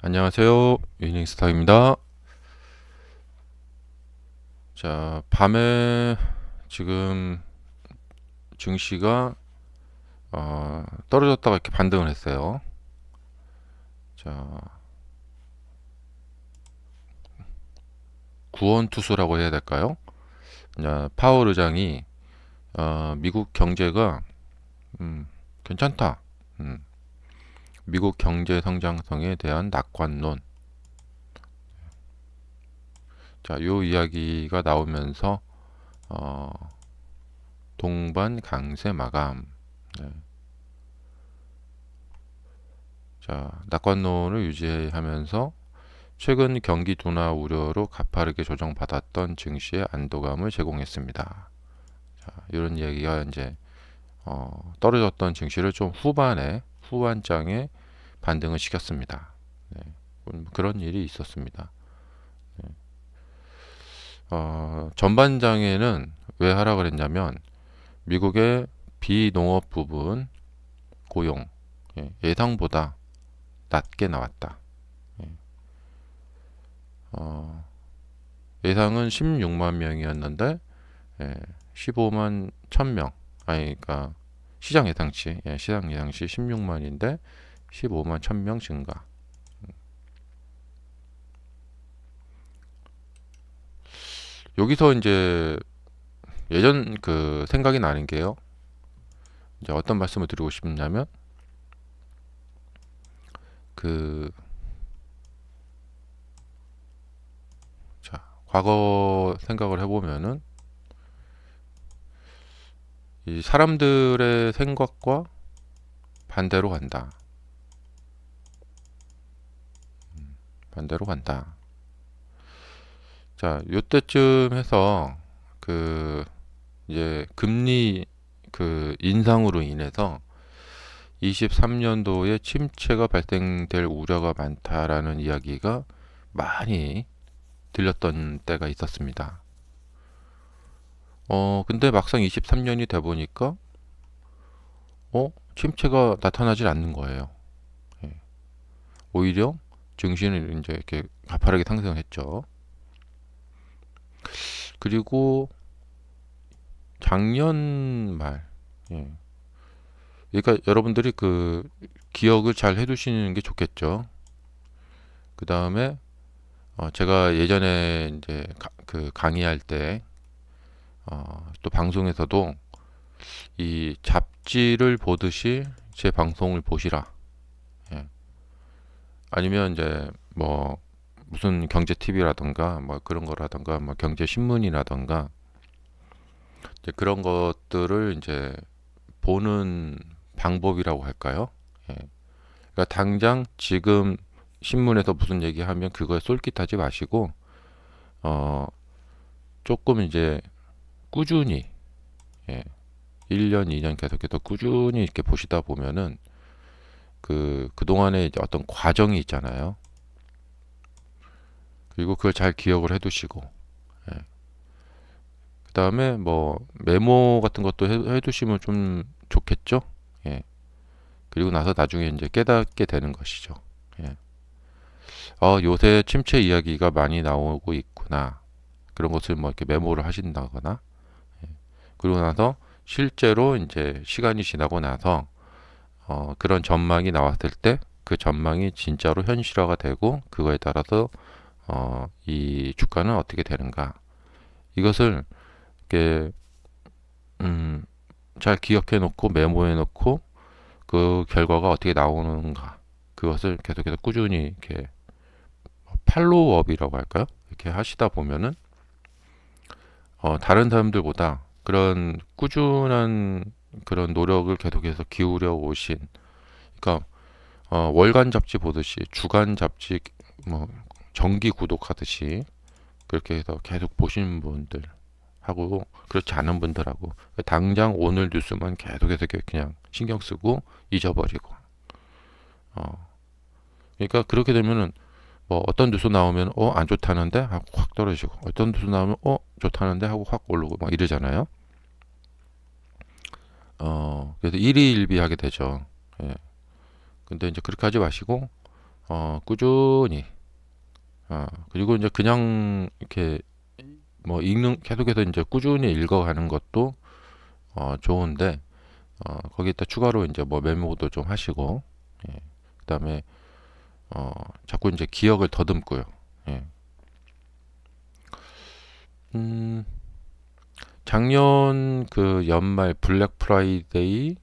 안녕하세요. 위닝스탁입니다. 자, 밤에 지금 증시가 떨어졌다가 이렇게 반등을 했어요. 자, 구원투수라고 해야 될까요? 파월 의장이 미국 경제가 괜찮다. 음, 미국 경제 성장성에 대한 낙관론. 자, 요 이야기가 나오면서 어, 동반 강세 마감. 네. 자, 낙관론을 유지하면서 최근 경기 둔화 우려로 가파르게 조정받았던 증시에 안도감을 제공했습니다. 자, 이런 이야기가 이제 떨어졌던 증시를 좀 후반장에 반등을 시켰습니다. 네, 그런 일이 있었습니다. 네. 전반장에는 왜 하락을 했냐면 미국의 비농업 부분 고용 예상보다 낮게 나왔다. 예, 어, 예상은 16만 명이었는데 15만 1000명. 아니, 그러니까 시장 예상치 16만인데 15만 1000명 증가. 여기서 이제 예전 그 생각이 나는 게요. 이제 어떤 말씀을 드리고 싶냐면 그 자, 과거 생각을 해보면은 이 사람들의 생각과 반대로 간다. 반대로 간다. 자, 요때쯤 해서 그 이제 금리 그 인상으로 인해서 23년도에 침체가 발생될 우려가 많다라는 이야기가 많이 들렸던 때가 있었습니다. 근데 막상 23년이 돼 보니까 침체가 나타나질 않는 거예요. 예. 오히려 증시는 이제 이렇게 가파르게 상승했죠. 그리고 작년 말, 예. 그러니까 여러분들이 그 기억을 잘 해두시는 게 좋겠죠. 그 다음에 제가 예전에 이제 그 강의할 때 또 방송에서도 이 잡지를 보듯이 제 방송을 보시라. 예. 아니면 이제 뭐 무슨 경제 TV라던가 뭐 그런 거라던가 뭐 경제 신문이라던가 이제 그런 것들을 이제 보는 방법이라고 할까요? 예. 그러니까 당장 지금 신문에서 무슨 얘기하면 그거에 쏠깃하지 마시고 어 조금 이제 꾸준히 예. 1년, 2년 계속해서 꾸준히 이렇게 보시다 보면은 그동안에 이제 어떤 과정이 있잖아요. 그리고 그걸 잘 기억을 해 두시고, 예. 그 다음에 뭐 메모 같은 것도 해 두시면 좀 좋겠죠? 예. 그리고 나서 나중에 이제 깨닫게 되는 것이죠. 예. 요새 침체 이야기가 많이 나오고 있구나. 그런 것을 뭐 이렇게 메모를 하신다거나, 예. 그리고 나서 실제로 이제 시간이 지나고 나서 그런 전망이 나왔을 때 그 전망이 진짜로 현실화가 되고 그거에 따라서 이 주가는 어떻게 되는가 이것을 이렇게 음, 잘 기억해 놓고 메모해 놓고 그 결과가 어떻게 나오는가 그것을 계속해서 꾸준히 이렇게 팔로우업이라고 할까요? 이렇게 하시다 보면은 다른 사람들보다 그런 꾸준한 그런 노력을 계속해서 기울여 오신 그러니까 월간 잡지 보듯이 주간 잡지 뭐 정기 구독하듯이 그렇게 해서 계속 보시는 분들 하고 그렇지 않은 분들하고 당장 오늘 뉴스만 계속해서 그냥 신경 쓰고 잊어버리고 그러니까 그렇게 되면은 뭐 어떤 뉴스 나오면 안 좋다는데 하고 확 떨어지고 어떤 뉴스 나오면 좋다는데 하고 확 오르고 막 이러잖아요. 그래서 일희일비하게 되죠. 예. 근데 이제 그렇게 하지 마시고 꾸준히 그리고 이제 그냥 이렇게 뭐 계속해서 이제 꾸준히 읽어가는 것도 좋은데 거기다 추가로 이제 뭐 메모도 좀 하시고 예. 그다음에 자꾸 이제 기억을 더듬고요. 예. 음, 작년 그 연말 블랙 프라이데이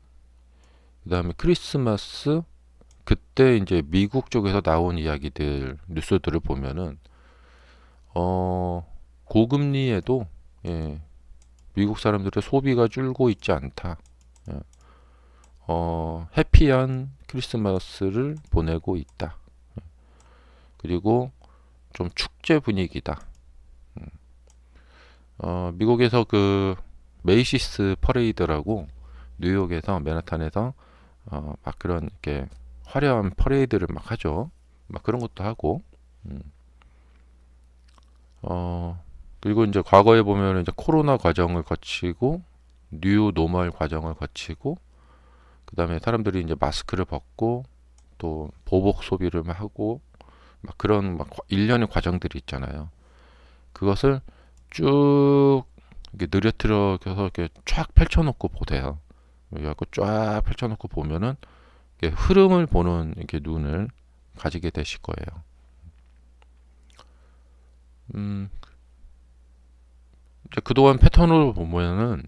그다음에 크리스마스 그때 이제 미국 쪽에서 나온 이야기들 뉴스들을 보면은 고금리에도 예, 미국 사람들의 소비가 줄고 있지 않다. 예, 해피한 크리스마스를 보내고 있다. 그리고 좀 축제 분위기다. 미국에서 그 메이시스 퍼레이드라고 뉴욕에서 맨하탄에서 막 그런 이렇게 화려한 퍼레이드를 막 하죠. 막 그런 것도 하고 음, 그리고 이제 과거에 보면 이제 코로나 과정을 거치고 뉴 노멀 과정을 거치고 그다음에 사람들이 이제 마스크를 벗고 또 보복 소비를 하고 막 그런 막 일련의 과정들이 있잖아요. 그것을 쭉 이렇게 느려뜨려서 이렇게 쫙 펼쳐놓고 보세요. 그래갖고 쫙 펼쳐놓고 보면은 이렇게 흐름을 보는 이렇게 눈을 가지게 되실 거예요. 음, 이제 그동안 패턴으로 보면은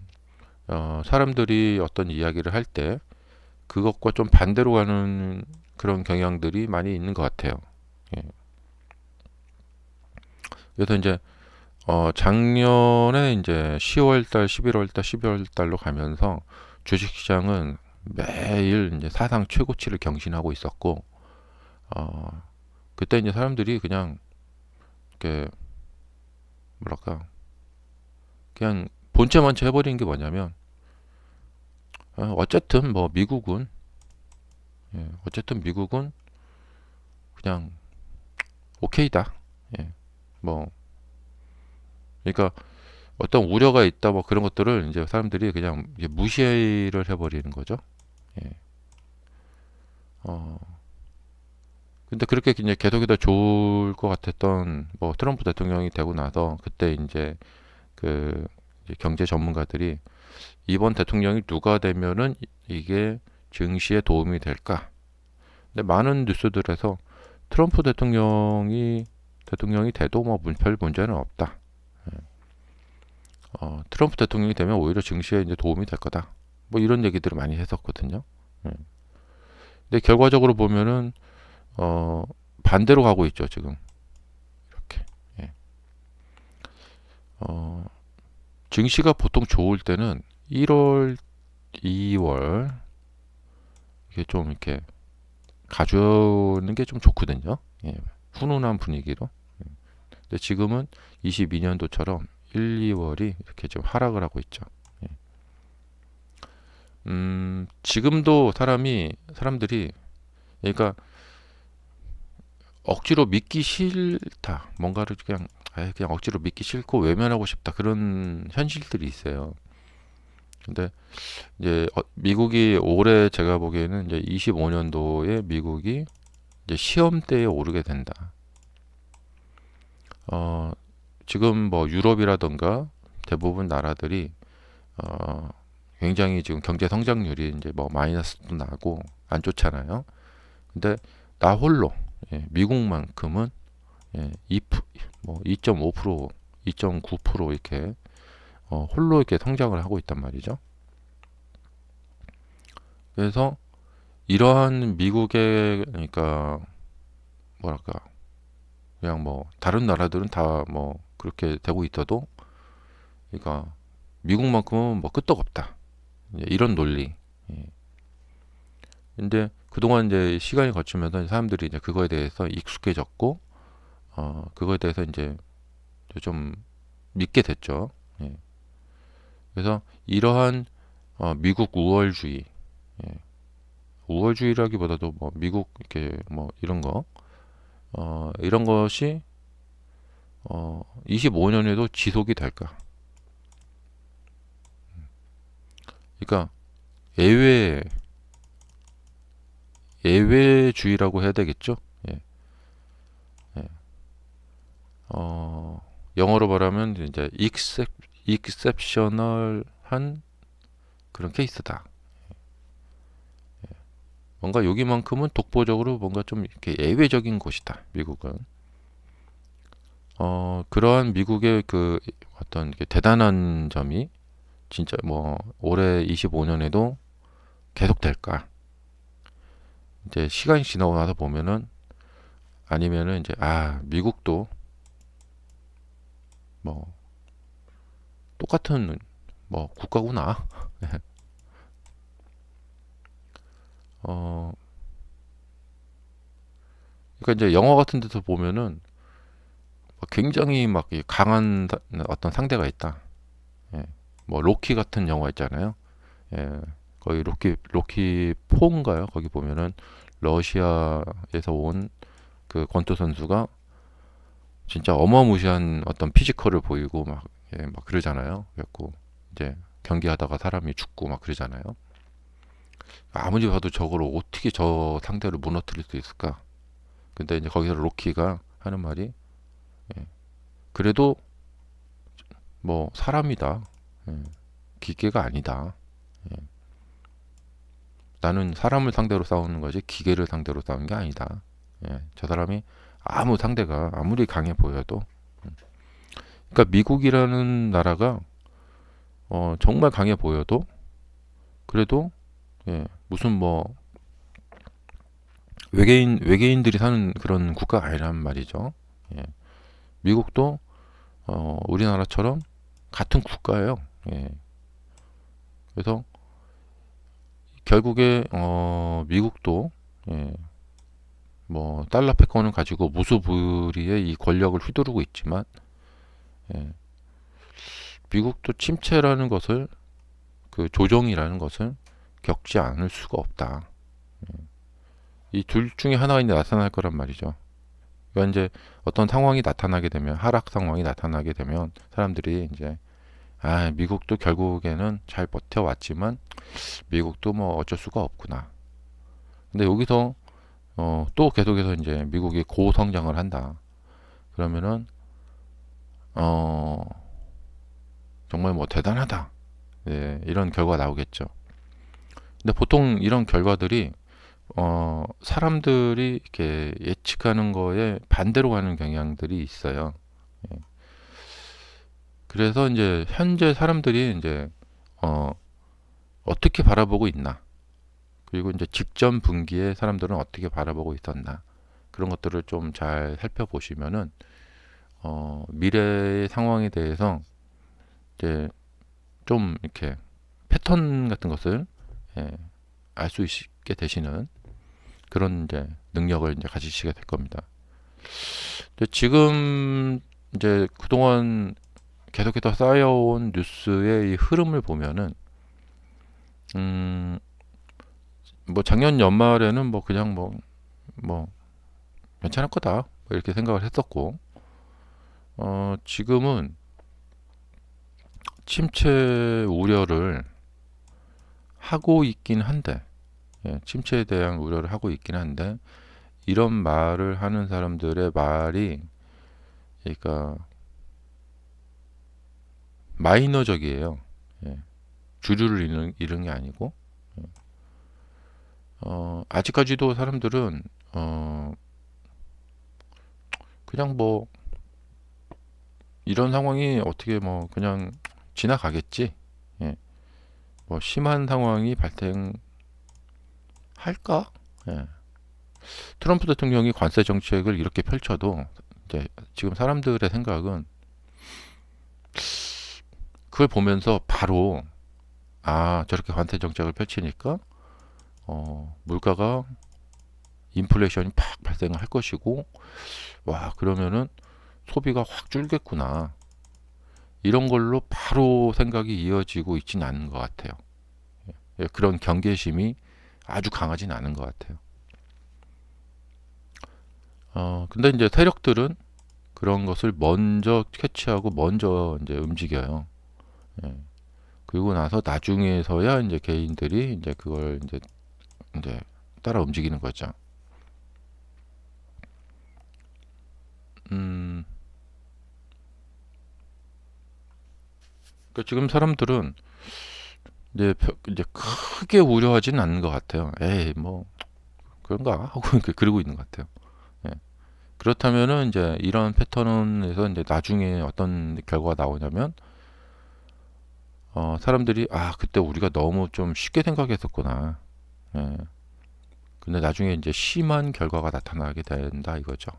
사람들이 어떤 이야기를 할 때 그것과 좀 반대로 가는 그런 경향들이 많이 있는 것 같아요. 예. 그래서 이제 작년에 이제 10월 달, 11월 달, 12월 달로 가면서 주식시장은 매일 이제 사상 최고치를 경신하고 있었고, 그때 이제 사람들이 그냥 이렇게 뭐랄까, 그냥 본체만체 해버리는 게 뭐냐면, 어쨌든 뭐 미국은, 예, 어쨌든 미국은 그냥 오케이다. 예, 뭐, 그러니까 어떤 우려가 있다 뭐 그런 것들을 이제 사람들이 그냥 이제 무시를 해버리는 거죠. 예. 어, 근데 그렇게 이제 계속해서 좋을 것 같았던 뭐 트럼프 대통령이 되고 나서 그때 이제 그 이제 경제 전문가들이 이번 대통령이 누가 되면은 이게 증시에 도움이 될까? 근데 많은 뉴스들에서 트럼프 대통령이 돼도 뭐 별 문제는 없다. 트럼프 대통령이 되면 오히려 증시에 이제 도움이 될 거다. 뭐 이런 얘기들을 많이 했었거든요. 예. 근데 결과적으로 보면은 어, 반대로 가고 있죠, 지금. 이렇게. 예. 어, 증시가 보통 좋을 때는 1월, 2월 이게 좀 이렇게 가져오는 게 좀 좋거든요. 예. 훈훈한 분위기로. 근데 지금은 22년도처럼 1, 2월이 이렇게 좀 하락을 하고 있죠. 예. 지금도 사람들이 그러니까 억지로 믿기 싫다. 뭔가를 그냥 그냥 억지로 믿기 싫고 외면하고 싶다. 그런 현실들이 있어요. 근데 이제 미국이 올해 제가 보기에는 이제 25년도에 미국이 이제 시험대에 오르게 된다. 어, 지금 뭐 유럽이라던가 대부분 나라들이 어, 굉장히 지금 경제 성장률이 이제 뭐 마이너스도 나고 안 좋잖아요. 근데 나 홀로 미국만큼은 2.5%, 2.9% 이렇게 홀로 이렇게 성장을 하고 있단 말이죠. 그래서 이러한 미국의 그러니까 뭐랄까 그냥 뭐 다른 나라들은 다 뭐 그렇게 되고 있어도 그러니까 미국만큼은 뭐 끄떡없다. 이런 논리. 예. 근데 그동안 이제 시간이 거치면서 사람들이 이제 그거에 대해서 익숙해졌고 그거에 대해서 이제 좀 믿게 됐죠. 예. 그래서 이러한 미국 우월주의, 예. 우월주의라기보다도 뭐 미국 이렇게 뭐 이런 거, 이런 것이 25년에도 지속이 될까? 그러니까 예외 예외주의라고 해야 되겠죠? 예. 영어로 말하면 이제 exceptional한 그런 케이스다. 뭔가 여기만큼은 독보적으로 뭔가 좀 이렇게 예외적인 곳이다. 미국은. 그러한 미국의 그 어떤 이렇게 대단한 점이 진짜 뭐 올해 25년에도 계속될까? 이제 시간이 지나고 나서 보면은 아니면은 이제 미국도 뭐 똑같은 뭐 국가구나. 어 그러니까 이제 영화 같은 데서 보면은 굉장히 막 강한 어떤 상대가 있다. 예. 뭐 로키 같은 영화 있잖아요. 예. 거기 로키 4인가요? 거기 보면은 러시아에서 온 그 권투 선수가 진짜 어마무시한 어떤 피지컬을 보이고 막, 막 그러잖아요. 그래갖고 이제 경기하다가 사람이 죽고 막 그러잖아요. 아무리 봐도 저걸 어떻게 저 상대를 무너뜨릴 수 있을까? 근데 이제 거기서 로키가 하는 말이 그래도 뭐 사람이다. 예, 기계가 아니다. 예, 나는 사람을 상대로 싸우는 거지 기계를 상대로 싸우는 게 아니다. 저 사람이 아무 상대가 아무리 강해 보여도 그러니까 미국이라는 나라가 정말 강해 보여도 그래도 무슨 뭐 외계인들이 사는 그런 국가가 아니란 말이죠. 예, 미국도 우리나라처럼 같은 국가예요. 예, 그래서 결국에 미국도 예, 뭐 달러 패권을 가지고 무소불위의 이 권력을 휘두르고 있지만 예, 미국도 침체라는 것을 그 조정이라는 것을 겪지 않을 수가 없다. 이 둘 중에 하나가 이제 나타날 거란 말이죠. 그러니까 이제 어떤 상황이 나타나게 되면 하락 상황이 나타나게 되면 사람들이 이제 미국도 결국에는 잘 버텨왔지만 미국도 뭐 어쩔 수가 없구나. 근데 여기서 또 계속해서 이제 미국이 고성장을 한다. 그러면은 어, 정말 뭐 대단하다. 이런 결과가 나오겠죠. 근데 보통 이런 결과들이 사람들이 이렇게 예측하는 거에 반대로 가는 경향들이 있어요. 예. 그래서 이제 현재 사람들이 이제 어, 어떻게 바라보고 있나, 그리고 이제 직전 분기에 사람들은 어떻게 바라보고 있었나, 그런 것들을 좀 잘 살펴보시면은 미래의 상황에 대해서 이제 좀 이렇게 패턴 같은 것을 알 수 있게 되시는 그런 이제 능력을 이제 가지시게 될 겁니다. 근데 지금 이제 그동안 계속해서 쌓여온 뉴스의 이 흐름을 보면은 음, 뭐 작년 연말에는 뭐 그냥 뭐 괜찮을 거다 뭐 이렇게 생각을 했었고 지금은 침체 우려를 하고 있긴 한데 침체에 대한 우려를 하고 있긴 한데 이런 말을 하는 사람들의 말이 그러니까 마이너적이에요. 예, 주류를 잃은 게 아니고 아직까지도 사람들은 그냥 뭐 이런 상황이 어떻게 뭐 그냥 지나가겠지. 예, 뭐 심한 상황이 발생할까? 예. 트럼프 대통령이 관세 정책을 이렇게 펼쳐도 이제 지금 사람들의 생각은 그걸 보면서 바로 저렇게 관세 정책을 펼치니까 물가가 인플레이션이 팍 발생할 것이고 와 그러면은 소비가 확 줄겠구나 이런 걸로 바로 생각이 이어지고 있지는 않은 것 같아요. 그런 경계심이 아주 강하진 않은 것 같아요. 근데 이제 세력들은 그런 것을 먼저 캐치하고 먼저 이제 움직여요. 예. 그리고 나서 나중에서야 이제 개인들이 이제 그걸 이제 따라 움직이는 거죠. 음, 그러니까 지금 사람들은 이제 크게 우려하지는 않는 것 같아요. 에이 뭐 그런가 하고 이렇게 그러고 있는 것 같아요. 예. 그렇다면은 이제 이런 패턴에서 이제 나중에 어떤 결과가 나오냐면 사람들이 그때 우리가 너무 좀 쉽게 생각했었구나. 예. 근데 나중에 이제 심한 결과가 나타나게 된다 이거죠.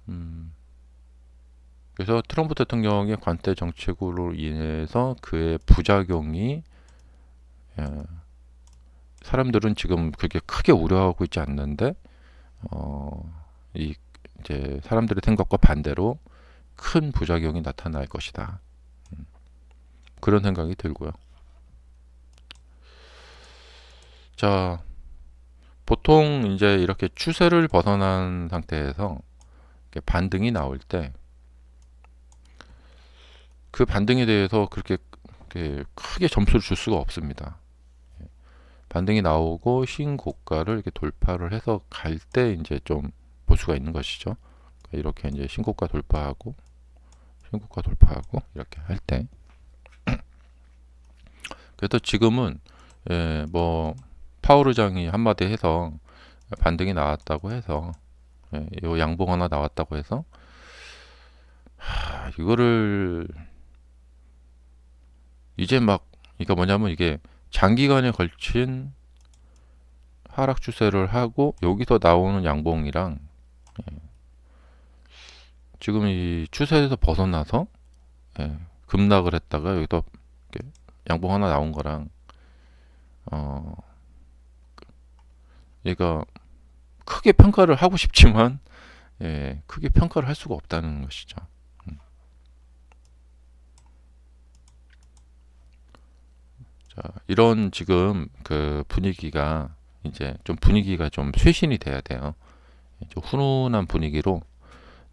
음, 그래서 트럼프 대통령의 관대 정책으로 인해서 그의 부작용이 예, 사람들은 지금 그게 크게 우려하고 있지 않는데 이 이제 사람들의 생각과 반대로 큰 부작용이 나타날 것이다. 그런 생각이 들고요. 자, 보통 이제 이렇게 추세를 벗어난 상태에서 이렇게 반등이 나올 때 그 반등에 대해서 그렇게 크게 점수를 줄 수가 없습니다. 반등이 나오고 신고가를 이렇게 돌파를 해서 갈 때 이제 좀 볼 수가 있는 것이죠. 이렇게 이제 신고가 돌파하고 신고가 돌파하고 이렇게 할 때. 그래서 지금은 뭐 파월 의장이 한마디 해서 반등이 나왔다고 해서 요 양봉 하나 나왔다고 해서 이거를 이제 막 그러니까 뭐냐면 이게 장기간에 걸친 하락 추세를 하고 여기서 나오는 양봉이랑 지금 이 추세에서 벗어나서 급락을 했다가 여기서 이렇게 양봉 하나 나온 거랑 어 얘가 크게 평가를 하고 싶지만 크게 평가를 할 수가 없다는 것이죠. 자, 이런 지금 그 분위기가 이제 좀 분위기가 좀 쇄신이 돼야 돼요. 좀 훈훈한 분위기로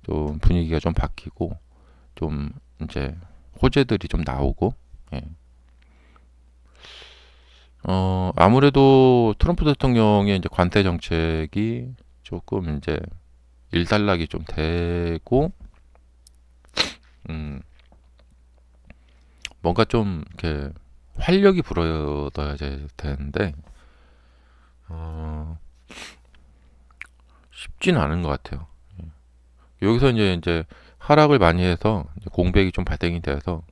좀 분위기가 좀 바뀌고 좀 이제 호재들이 좀 나오고 예. 아무래도 트럼프 대통령의 이제 관세 정책이 조금 이제 일단락이 좀 되고 음, 뭔가 좀 이렇게 활력이 불어야 되는데 어, 쉽지는 않은 것 같아요. 여기서 이제 하락을 많이 해서 공백이 좀 발생이 돼서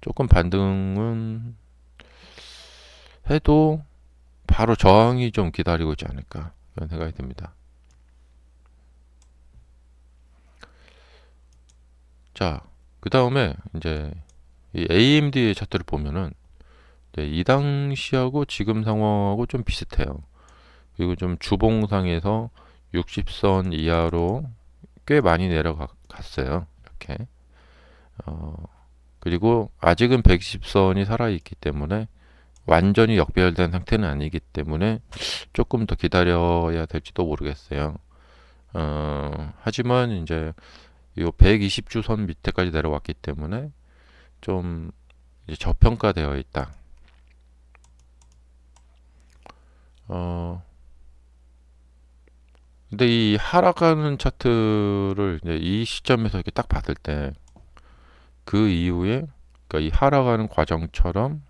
조금 반등은 해도 바로 저항이 좀 기다리고 있지 않을까 그런 생각이 듭니다. 자, 그 다음에 이제 이 AMD의 차트를 보면은 이 당시하고 지금 상황하고 좀 비슷해요. 그리고 좀 주봉상에서 60선 이하로 꽤 많이 내려갔어요. 이렇게. 어, 그리고 아직은 120선이 살아있기 때문에 완전히 역배열된 상태는 아니기 때문에 조금 더 기다려야 될지도 모르겠어요. 하지만 이제 이 120주선 밑에까지 내려왔기 때문에 좀 이제 저평가되어 있다. 어, 근데 이 하락하는 차트를 이제 이 시점에서 이렇게 딱 봤을 때 그 이후에 그러니까 이 하락하는 과정처럼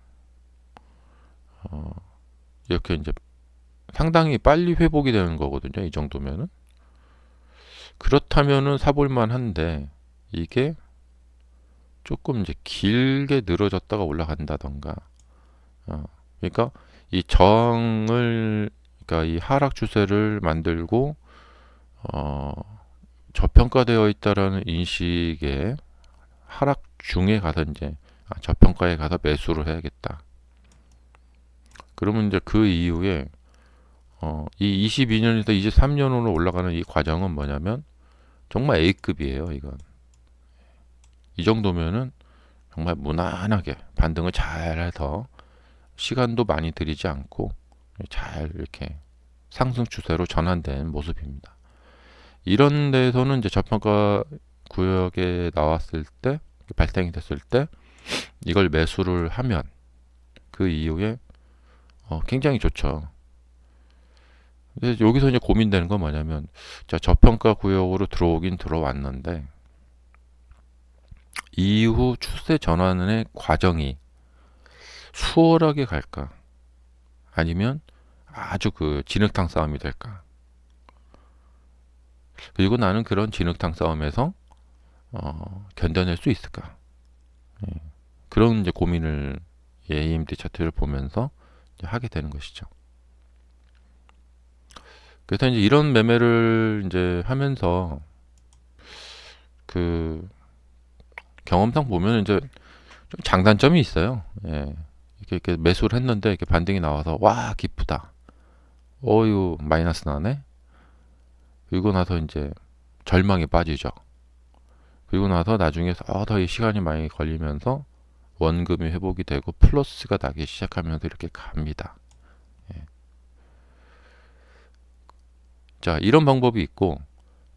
어, 이렇게 이제 상당히 빨리 회복이 되는 거거든요. 이 정도면은 그렇다면은 사볼만 한데 이게 조금 이제 길게 늘어졌다가 올라간다던가 그러니까 이 저항을 그러니까 이 하락 추세를 만들고 어, 저평가되어 있다라는 인식에 하락 중에 가서 이제 저평가에 가서 매수를 해야겠다. 그러면 이제 그 이후에 이 22년에서 23년으로 올라가는 이 과정은 뭐냐면 정말 A급이에요. 이건 이 정도면은 정말 무난하게 반등을 잘 해서 시간도 많이 들이지 않고 잘 이렇게 상승 추세로 전환된 모습입니다. 이런 데서는 이제 저평가 구역에 나왔을 때 발생이 됐을 때 이걸 매수를 하면 그 이후에 굉장히 좋죠. 근데 여기서 이제 고민되는 건 뭐냐면 자 저평가 구역으로 들어오긴 들어왔는데 이후 추세 전환의 과정이 수월하게 갈까? 아니면 아주 그 진흙탕 싸움이 될까? 그리고 나는 그런 진흙탕 싸움에서 견뎌낼 수 있을까? 예. 그런 이제 고민을 AMD 차트를 보면서 이제 하게 되는 것이죠. 그래서 이제 이런 매매를 이제 하면서 그 경험상 보면 이제 좀 장단점이 있어요. 예. 이렇게 매수를 했는데 이렇게 반등이 나와서 와 기쁘다. 어유 마이너스 나네. 그리고 나서 이제 절망에 빠지죠. 그리고 나서 나중에 더 시간이 많이 걸리면서 원금이 회복이 되고 플러스가 나기 시작하면서 이렇게 갑니다. 예. 자, 이런 방법이 있고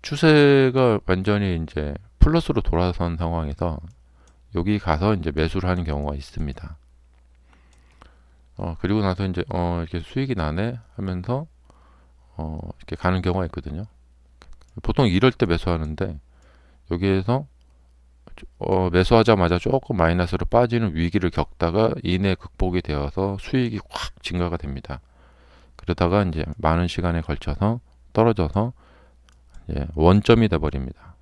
추세가 완전히 이제 플러스로 돌아선 상황에서 여기 가서 이제 매수를 하는 경우가 있습니다. 그리고 나서 이제 이렇게 수익이 나네 하면서 이렇게 가는 경우가 있거든요. 보통 이럴 때 매수하는데 여기에서 매수하자마자 조금 마이너스로 빠지는 위기를 겪다가 이내 극복이 되어서 수익이 확 증가가 됩니다. 그러다가 이제 많은 시간에 걸쳐서 떨어져서 원점이 돼 버립니다.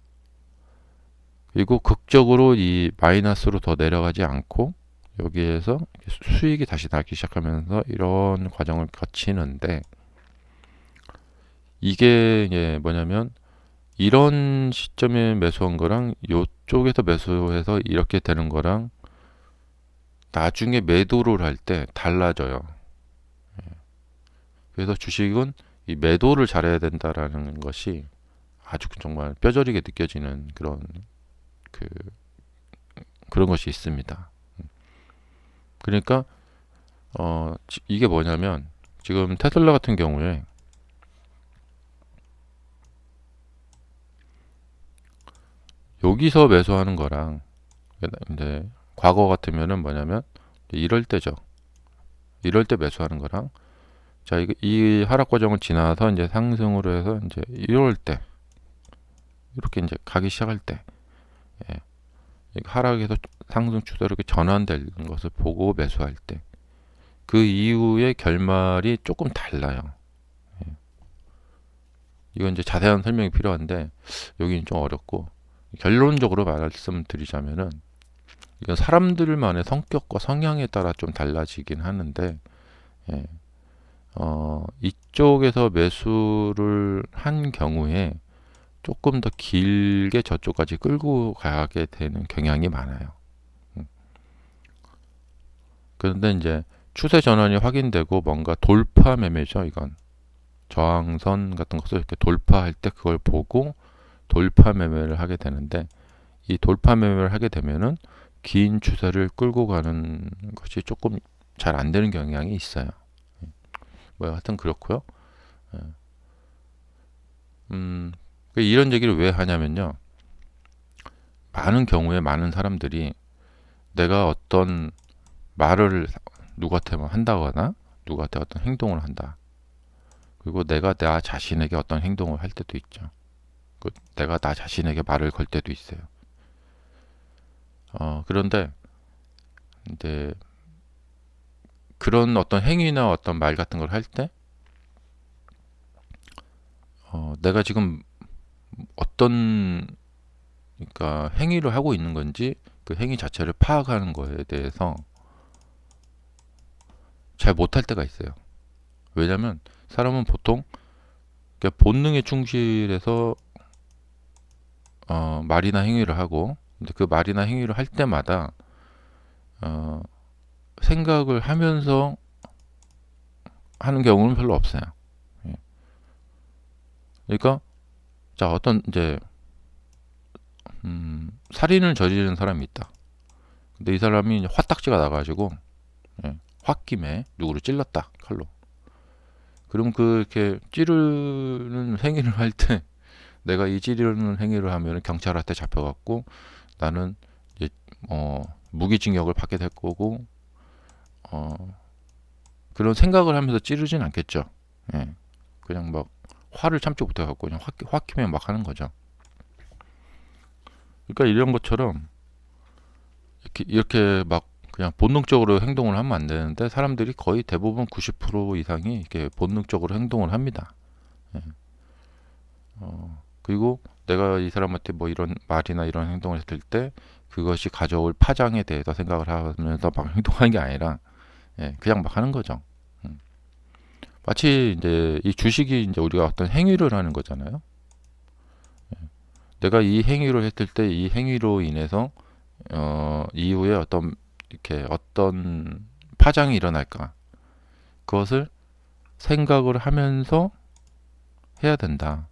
그리고 극적으로 이 마이너스로 더 내려가지 않고 여기에서 수익이 다시 나기 시작하면서 이런 과정을 거치는데 이게 뭐냐면 이런 시점에 매수한 거랑 이쪽에서 매수해서 이렇게 되는 거랑 나중에 매도를 할 때 달라져요. 그래서 주식은 이 매도를 잘해야 된다라는 것이 아주 정말 뼈저리게 느껴지는 그 그런 것이 있습니다. 그러니까 이게 뭐냐면 지금 테슬라 같은 경우에 여기서 매수하는 거랑 이제 과거 같으면은 뭐냐면 이럴 때죠. 이럴 때 매수하는 거랑 자, 이 하락 과정을 지나서 이제 상승으로 해서 이제 이럴 때 이렇게 이제 가기 시작할 때 예, 하락에서 상승 추세로 이렇게 전환되는 것을 보고 매수할 때 그 이후의 결말이 조금 달라요. 예. 이건 이제 자세한 설명이 필요한데 여기는 좀 어렵고 결론적으로 말씀드리자면은 이건 사람들만의 성격과 성향에 따라 좀 달라지긴 하는데 예. 이쪽에서 매수를 한 경우에 조금 더 길게 저쪽까지 끌고 가게 되는 경향이 많아요. 그런데 이제 추세 전환이 확인되고 뭔가 돌파 매매죠. 이건 저항선 같은 것을 이렇게 돌파할 때 그걸 보고 돌파 매매를 하게 되는데 이 돌파 매매를 하게 되면은 긴 추세를 끌고 가는 것이 조금 잘 안 되는 경향이 있어요. 뭐 하여튼 그렇고요. 이런 얘기를 왜 하냐면요. 많은 경우에 많은 사람들이 내가 어떤 말을 누구한테 한다거나 누구한테 어떤 행동을 한다. 그리고 내가 나 자신에게 어떤 행동을 할 때도 있죠. 내가 나 자신에게 말을 걸 때도 있어요. 그런데 이제 그런 어떤 행위나 어떤 말 같은 걸 할 때 내가 지금 어떤 그러니까 행위를 하고 있는 건지 그 행위 자체를 파악하는 거에 대해서 잘 못할 때가 있어요. 왜냐면 사람은 보통 본능에 충실해서 말이나 행위를 하고 근데 그 말이나 행위를 할 때마다 어, 생각을 하면서 하는 경우는 별로 없어요. 예. 그러니까 자 어떤 이제 살인을 저지르는 사람이 있다. 근데 이 사람이 이제 화딱지가 나가지고 홧김에 누구를 찔렀다 칼로. 그럼 이렇게 찌르는 행위를 할 때 내가 이 찌르는 행위를 하면 경찰한테 잡혀갖고 나는 이제 무기징역을 받게 될 거고 그런 생각을 하면서 찌르진 않겠죠. 예. 그냥 막 화를 참지 못해갖고 그냥 홧김에 막 하는 거죠. 그러니까 이런 것처럼 이렇게 막 그냥 본능적으로 행동을 하면 안 되는데 사람들이 거의 대부분 90% 이상이 이렇게 본능적으로 행동을 합니다. 예. 그리고 내가 이 사람한테 뭐 이런 말이나 이런 행동을 했을 때 그것이 가져올 파장에 대해서 생각을 하면서 막 행동하는 게 아니라 그냥 막 하는 거죠. 음. 마치 이제 이 주식이 이제 우리가 어떤 행위를 하는 거잖아요. 내가 이 행위를 했을 때 이 행위로 인해서 이후에 어떤 이렇게 어떤 파장이 일어날까 그것을 생각을 하면서 해야 된다.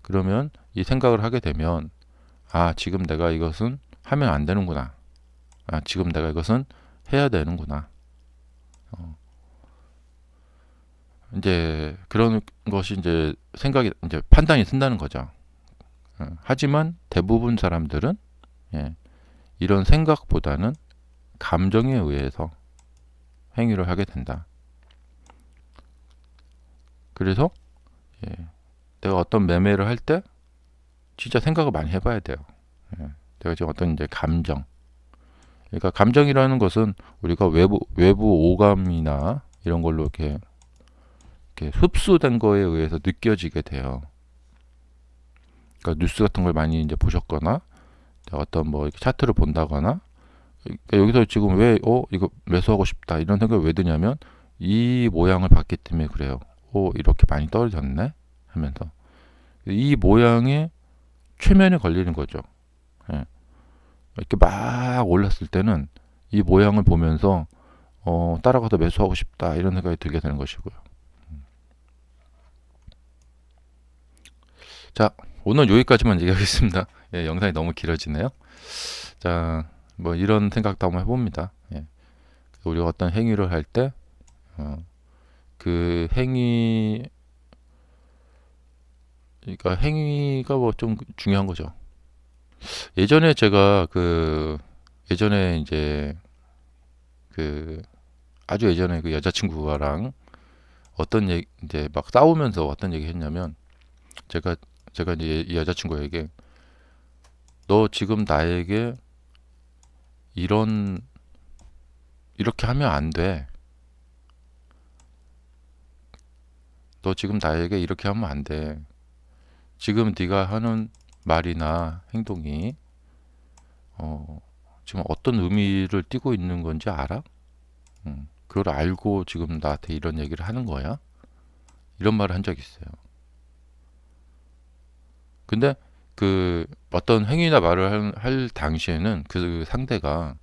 그러면 이 생각을 하게 되면 지금 내가 이것은 하면 안 되는구나. 지금 내가 이것은 해야 되는구나. 이제 그런 것이 이제 생각이 이제 판단이 쓴다는 거죠. 하지만 대부분 사람들은 예, 이런 생각보다는 감정에 의해서 행위를 하게 된다. 그래서 예, 내가 어떤 매매를 할 때 진짜 생각을 많이 해봐야 돼요. 내가 지금 어떤 이제 감정, 그러니까 감정이라는 것은 우리가 외부 오감이나 이런 걸로 이렇게 흡수된 거에 의해서 느껴지게 돼요. 그러니까 뉴스 같은 걸 많이 이제 보셨거나 어떤 뭐 이렇게 차트를 본다거나 그러니까 여기서 지금 왜 이거 매수하고 싶다 이런 생각이 왜 드냐면 이 모양을 봤기 때문에 그래요. 이렇게 많이 떨어졌네 하면서 이 모양에 최면에 걸리는 거죠. 예. 이렇게 막 올랐을 때는 이 모양을 보면서 따라가서 매수하고 싶다 이런 생각이 들게 되는 것이고요. 자, 오늘 여기까지만 얘기하겠습니다. 영상이 너무 길어지네요. 자, 뭐 이런 생각도 한번 해봅니다. 우리가 어떤 행위를 할 때, 그 그러니까 행위가 뭐 좀 중요한 거죠. 예전에 제가 예전에 이제 그 아주 예전에 그 여자친구랑 어떤 얘기 이제 막 싸우면서 어떤 얘기 했냐면 제가 제가 이제 이 여자친구에게 너 지금 나에게 이런 이렇게 하면 안 돼. 너 지금 나에게 이렇게 하면 안 돼. 지금 네가 하는 말이나 행동이 어, 지금 어떤 의미를 띠고 있는 건지 알아? 그걸 알고 지금 나한테 이런 얘기를 하는 거야? 이런 말을 한 적이 있어요. 근데 그 어떤 행위나 말을 할 당시에는 그 상대가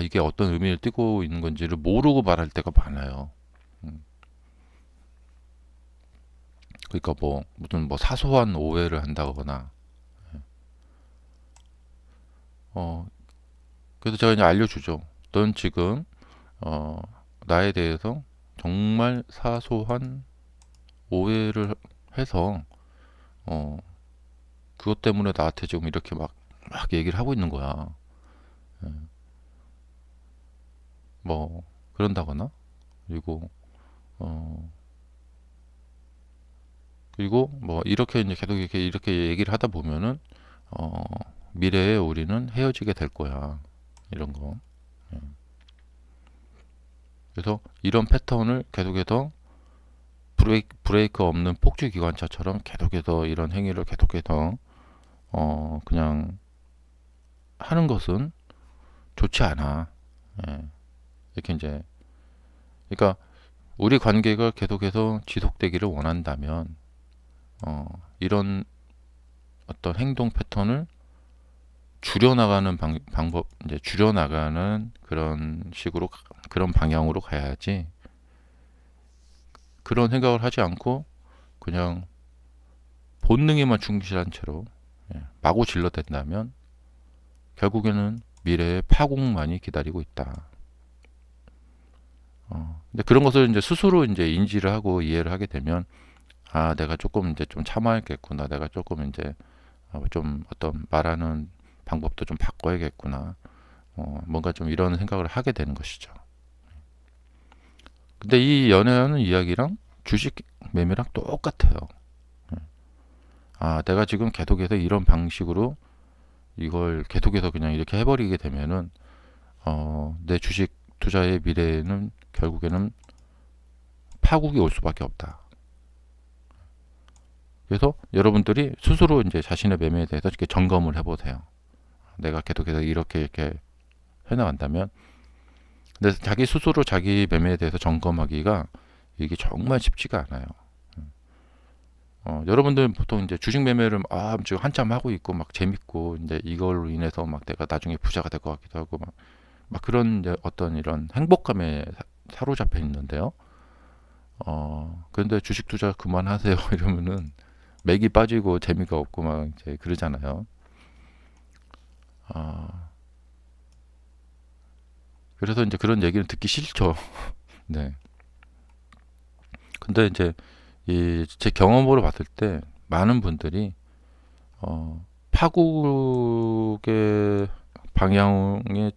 이게 어떤 의미를 띠고 있는 건지를 모르고 말할 때가 많아요. 음, 그러니까 뭐 무슨 뭐 사소한 오해를 한다거나 어, 그래서 제가 이제 알려주죠. 넌 지금 어, 나에 대해서 정말 사소한 오해를 해서 어, 그것 때문에 나한테 지금 이렇게 막 얘기를 하고 있는 거야. 예, 뭐 그런다거나 그리고 어, 그리고 뭐 이렇게 이제 계속 이렇게 얘기를 하다 보면은 어, 미래에 우리는 헤어지게 될 거야. 이런 거. 예. 그래서 이런 패턴을 계속해서 브레이크 없는 폭주 기관차처럼 계속해서 이런 행위를 계속해서 그냥 하는 것은 좋지 않아. 예. 이렇게 이제 그러니까 우리 관계가 계속해서 지속되기를 원한다면 이런 어떤 행동 패턴을 줄여나가는 방법 이제 줄여나가는 그런 식으로 그런 방향으로 가야지 그런 생각을 하지 않고 그냥 본능에만 충실한 채로 마구 질러댄다면 결국에는 미래의 파국만이 기다리고 있다. 근데 그런 것을 이제 스스로 이제 인지를 하고 이해를 하게 되면 내가 조금 이제 좀 참아야겠구나. 내가 조금 이제 좀 어떤 말하는 방법도 좀 바꿔야겠구나. 뭔가 좀 이런 생각을 하게 되는 것이죠. 근데 이 연애하는 이야기랑 주식 매매랑 똑같아요. 내가 지금 계속해서 이런 방식으로 이걸 계속해서 그냥 이렇게 해버리게 되면은 내 주식 투자의 미래에는 결국에는 파국이 올 수밖에 없다. 그래서 여러분들이 스스로 이제 자신의 매매에 대해서 이렇게 점검을 해보세요. 내가 계속해서 이렇게 해나간다면, 근데 자기 스스로 자기 매매에 대해서 점검하기가 이게 정말 쉽지가 않아요. 여러분들 보통 이제 주식 매매를 지금 한참 하고 있고 막 재밌고 이제 이걸로 인해서 막 내가 나중에 부자가 될 것 같기도 하고 막 그런 이제 어떤 이런 행복감에 사로잡혀 있는데요. 그런데 주식 투자 그만하세요 이러면은 맥이 빠지고 재미가 없고 막 이제 그러잖아요. 그래서 이제 그런 얘기는 듣기 싫죠. 네. 근데 이제 이 제 경험으로 봤을 때 많은 분들이 파국의 방향에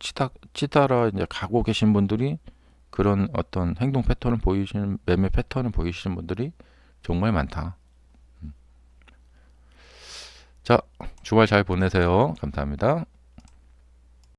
치달아 이제 가고 계신 분들이 그런 어떤 행동 패턴을 보이시는 매매 패턴을 보이시는 분들이 정말 많다. 자, 주말 잘 보내세요. 감사합니다.